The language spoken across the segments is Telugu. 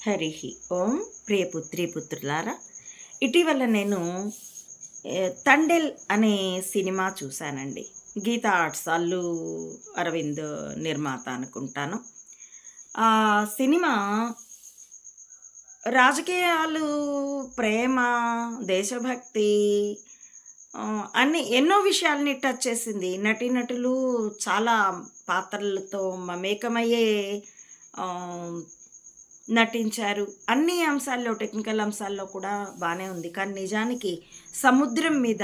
హరి ఓం ప్రియపుత్రి పుత్రులారా, ఇటీవల నేను 'తండేల్' అనే సినిమా చూశానండి. గీతా ఆర్ట్స్ అల్లు అరవింద్ నిర్మాత అనుకుంటాను. ఆ సినిమా రాజకీయాలు, ప్రేమ, దేశభక్తి, అన్ని ఎన్నో విషయాల్ని టచ్ చేసింది. నటీనటులు చాలా పాత్రలతో మమేకమయ్యే ఆహ్, నటించారు. అన్ని అంశాల్లో, టెక్నికల్ అంశాల్లో కూడా బానే ఉంది. కానీ నిజానికి సముద్రం మీద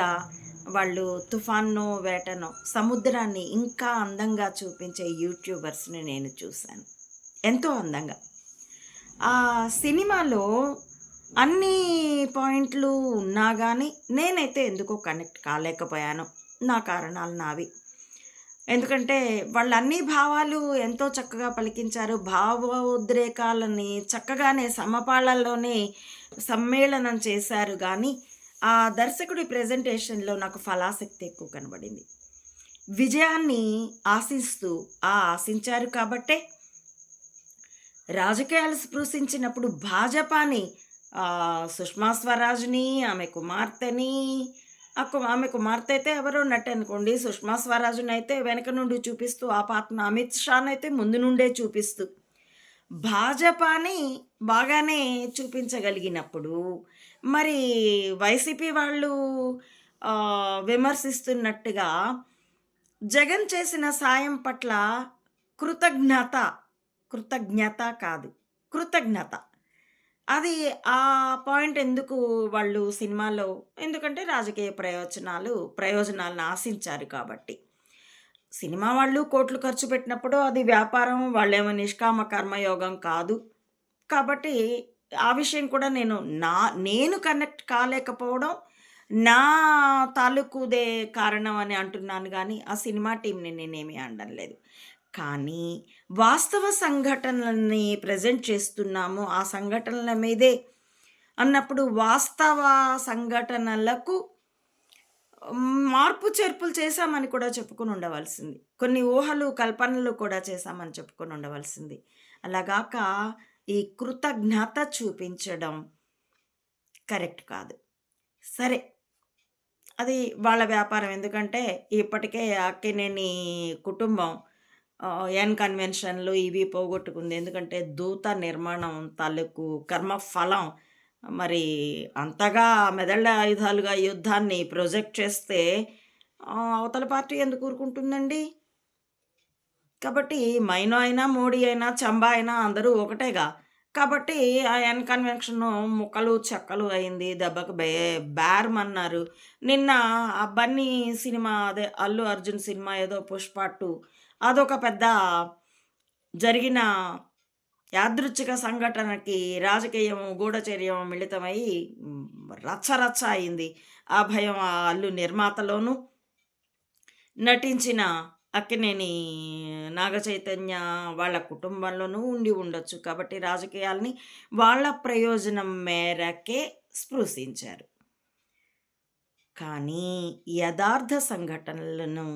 వాళ్ళు తుఫానో, వేటనో సముద్రాన్ని ఇంకా అందంగా చూపించే యూట్యూబర్స్‌ని నేను చూశాను. ఎంతో అందంగా. ఆ సినిమాలో అన్ని పాయింట్లు ఉన్నా గానీ, నేనైతే ఎందుకో కనెక్ట్ కాలేకపోయాను. నా కారణాలు నావి. ఎందుకంటే, వాళ్ళన్ని భావాలు ఎంతో చక్కగా పలికించారు. భావోద్రేకాలని చక్కగానే సమపాళ్ళల్లోనే సమ్మేళనం చేశారు గానీ, ఆ దర్శకుడి ప్రెజెంటేషన్‌లో నాకు ఫలాసక్తి ఎక్కువ కనబడింది. విజయాన్ని ఆశిస్తూ ఆశించారు కాబట్టే రాజకీయాలు స్పృశించినప్పుడు భాజపాని సుష్మా స్వరాజ్‌ని, ఆమె కుమార్తెని, ఆమె కుమార్తె అయితే ఎవరో నట్టనుకోండి. సుష్మా స్వరాజ్‌నైతే వెనక నుండి చూపిస్తూ, ఆ పాపను అమిత్ షానైతే ముందు నుండే చూపిస్తూ, భాజపాని బాగానే చూపించగలిగినప్పుడు, మరి వైసీపీ వాళ్ళు విమర్శిస్తున్నట్టుగా జగన్ చేసిన సాయం పట్ల కృతజ్ఞత, కృతజ్ఞత కాదు, కృతజ్ఞత. అది ఆ పాయింట్ ఎందుకు వాళ్ళు సినిమాలో ఎందుకంటే రాజకీయ ప్రయోజనాలను ఆశించారు కాబట్టి. సినిమా వాళ్ళు కోట్లు ఖర్చు పెట్టినప్పుడు అది వ్యాపారం. వాళ్ళేమో నిష్కామ కర్మయోగం కాదు. కాబట్టి ఆ విషయం కూడా నేను కనెక్ట్ కాలేకపోవడం నా తాలూకుదే కారణం అని అంటున్నాను గానీ, ఆ సినిమా టీమ్‌ని నేనేమి అనడం లేదు. కానీ వాస్తవ సంఘటనలని ప్రెజెంట్ చేస్తున్నాము. ఆ సంఘటనల మీదే అన్నప్పుడు వాస్తవ సంఘటనలకు మార్పు చేర్పులు చేశామని కూడా చెప్పుకొని ఉండవలసింది. కొన్ని ఊహలు, కల్పనలు కూడా చేశామని చెప్పుకొని ఉండవలసింది. అలా గాక ఈ కృతజ్ఞత చూపించడం కరెక్ట్ కాదు. సరే, అది వాళ్ళ వ్యాపారం. ఎందుకంటే ఇప్పటికే అక్కినేని కుటుంబం ఎన్ కన్వెన్షన్‌లు ఇవి పోగొట్టుకుంది. ఎందుకంటే 'దూత' నిర్మాణం తాలూకు కర్మఫలం మరి అంతగా మెదళ్ళ ఆయుధాలుగా యుద్ధాన్ని ప్రొజెక్ట్ చేస్తే అవతల పార్టీ ఎందుకు ఊరుకుంటుందండి? కాబట్టి మైనో అయినా, మోడీ అయినా, చంబా అయినా అందరూ ఒకటేగా. కాబట్టి ఆ ఎన్ కన్వెన్షను ముక్కలు, చెక్కలు అయింది. దెబ్బకు బేరమన్నారు. నిన్న ఆ 'బన్నీ' సినిమా అదే 'అల్లు అర్జున్' సినిమా ఏదో 'పుష్ప 2' అదొక పెద్ద జరిగిన యాదృచ్ఛిక సంఘటనకి రాజకీయం, గూఢచర్యం మిళితమై హ్మ్, రచ్చ రచ్చ అయింది. ఆ భయం ఆ 'అల్లు' నిర్మాతలోనూ, నటించిన అక్కినేని నాగచైతన్య వాళ్ళ కుటుంబంలోనూ ఉండి ఉండొచ్చు. కాబట్టి రాజకీయాల్ని వాళ్ళ ప్రయోజనం మేరకే స్పృశించారు. కానీ యథార్థ సంఘటనలను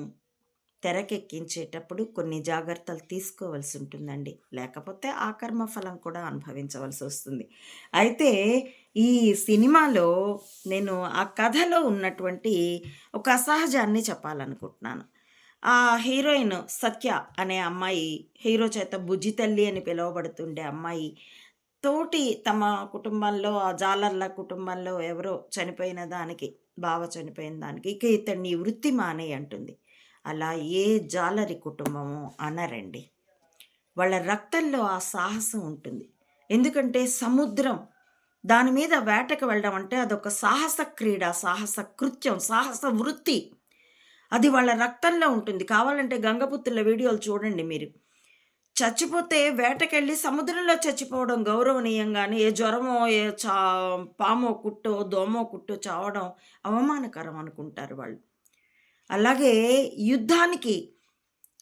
తెరకెక్కించేటప్పుడు కొన్ని జాగ్రత్తలు తీసుకోవాల్సి ఉంటుందండి. లేకపోతే ఆ కర్మఫలం కూడా అనుభవించవలసొస్తుంది. అయితే ఈ సినిమాలో నేను ఆ కథలో ఉన్నటువంటి ఒక అసహజాన్ని చెప్పాలనుకుంటున్నాను. ఆ హీరోయిన్ సత్య అనే అమ్మాయి, హీరో చేత బుజ్జి తల్లి అని పిలువబడుతుండే అమ్మాయి తోటి తమ కుటుంబంలో ఆ జాలర్ల కుటుంబంలో ఎవరో చనిపోయిన దానికి, బావ చనిపోయిన దానికి, ఇక ఇతన్ని వృత్తి మానేయి అంటుంది. అలా ఏ జాలరి కుటుంబమో అనరండి. వాళ్ళ రక్తంలో ఆ సాహసం ఉంటుంది. ఎందుకంటే సముద్రం, దాని మీద వేటకి వెళ్ళడం అంటే అదొక సాహస క్రీడ, సాహస కృత్యం, సాహస వృత్తి. అది వాళ్ళ రక్తంలో ఉంటుంది. కావాలంటే 'గంగపుత్రుల' వీడియోలు చూడండి మీరు. చచ్చిపోతే వేటకెళ్ళి సముద్రంలో చచ్చిపోవడం గౌరవనీయం గాని, ఏ జ్వరమో, ఏ పామో కుట్టో, దోమో కుట్టో చావడం అవమానకరం అనుకుంటారు వాళ్ళు. అలాగే యుద్ధానికి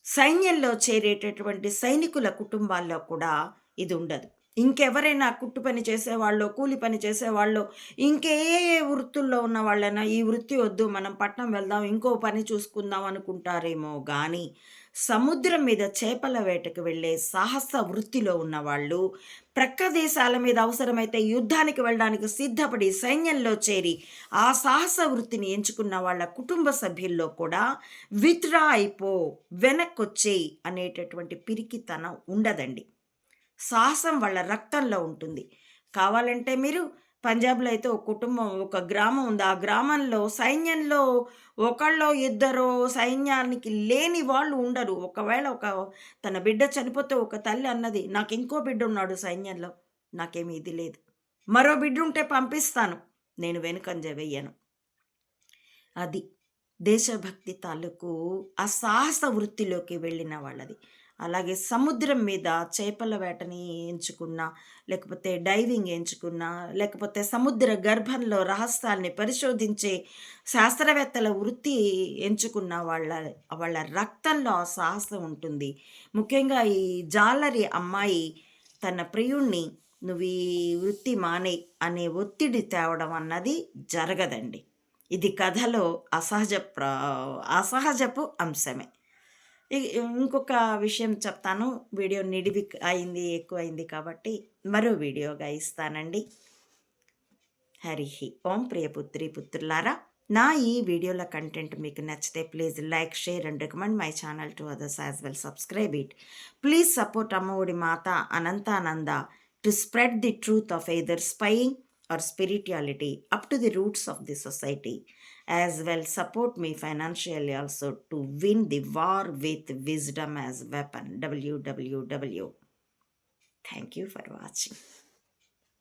సైన్యంలో చేరేటటువంటి సైనికుల కుటుంబాల్లో కూడా ఇది ఉండదు. ఇంకెవరైనా కుట్టు పని చేసేవాళ్ళో, కూలి పని చేసేవాళ్ళో, ఇంకే వృత్తుల్లో ఉన్న వాళ్ళైనా ఈ వృత్తి వద్దు మనం పట్నం వెళ్దాం, ఇంకో పని చూసుకుందాం అనుకుంటారేమో గానీ, సముద్రం మీద చేపల వేటకు వెళ్ళే సాహస వృత్తిలో ఉన్నవాళ్ళు, ప్రక్క దేశాల మీద అవసరమైతే యుద్ధానికి వెళ్ళడానికి సిద్ధపడి సైన్యంలో చేరి, ఆ సాహస వృత్తిని ఎంచుకున్న వాళ్ళ కుటుంబ సభ్యుల్లో కూడా విత్‌డ్రా అయిపో, వెనక్కొచ్చేయి అనేటటువంటి పిరికితనం ఉండదండి. సాహసం వాళ్ళ రక్తంలో ఉంటుంది. కావాలంటే మీరు పంజాబ్‌లో అయితే ఒక కుటుంబం, ఒక గ్రామం ఉంది. ఆ గ్రామంలో సైన్యంలో ఒకళ్ళో, ఇద్దరో సైన్యానికి లేని వాళ్ళు ఉండరు. ఒకవేళ తన బిడ్డ చనిపోతే ఒక తల్లి అన్నది, "నాకింకో బిడ్డున్నాడు సైన్యంలో. నాకేమి ఇది లేదు. మరో బిడ్డుంటే పంపిస్తాను. నేను వెనుకంజ వెయ్యను." అది. దేశభక్తి తాలూకు ఆ సాహస వృత్తిలోకి వెళ్ళిన వాళ్ళది. అలాగే సముద్రం మీద చేపల వేటని ఎంచుకున్నా, లేకపోతే డైవింగ్ ఎంచుకున్నా, లేకపోతే సముద్ర గర్భంలో రహస్యాల్ని పరిశోధించే శాస్త్రవేత్తల వృత్తి ఎంచుకున్న వాళ్ళ రక్తంలో ఆ సాహసం ఉంటుంది. ముఖ్యంగా ఈ జాలరి అమ్మాయి తన ప్రియుడిని "నువ్వు ఈ వృత్తి మానేయి" అనే ఒత్తిడి తేవడం అన్నది జరగదండి. ఇది కథలో అసహజపు అంశమే. ఇంకొక విషయం చెప్తాను. వీడియో నిడివి అయింది, ఎక్కువైంది కాబట్టి మరో వీడియోగా ఇస్తానండి. హరిః ఓం. ప్రియపుత్రి పుత్రులారా, నా ఈ వీడియోల కంటెంట్ మీకు నచ్చితే please like, share and recommend my channel to others as well. Subscribe it. Please support Ammavodi Mata Anantananda to spread the truth of either spying or spirituality up to the roots of the society. As well, support me financially also to win the war with wisdom as weapon. www. Thank you for watching.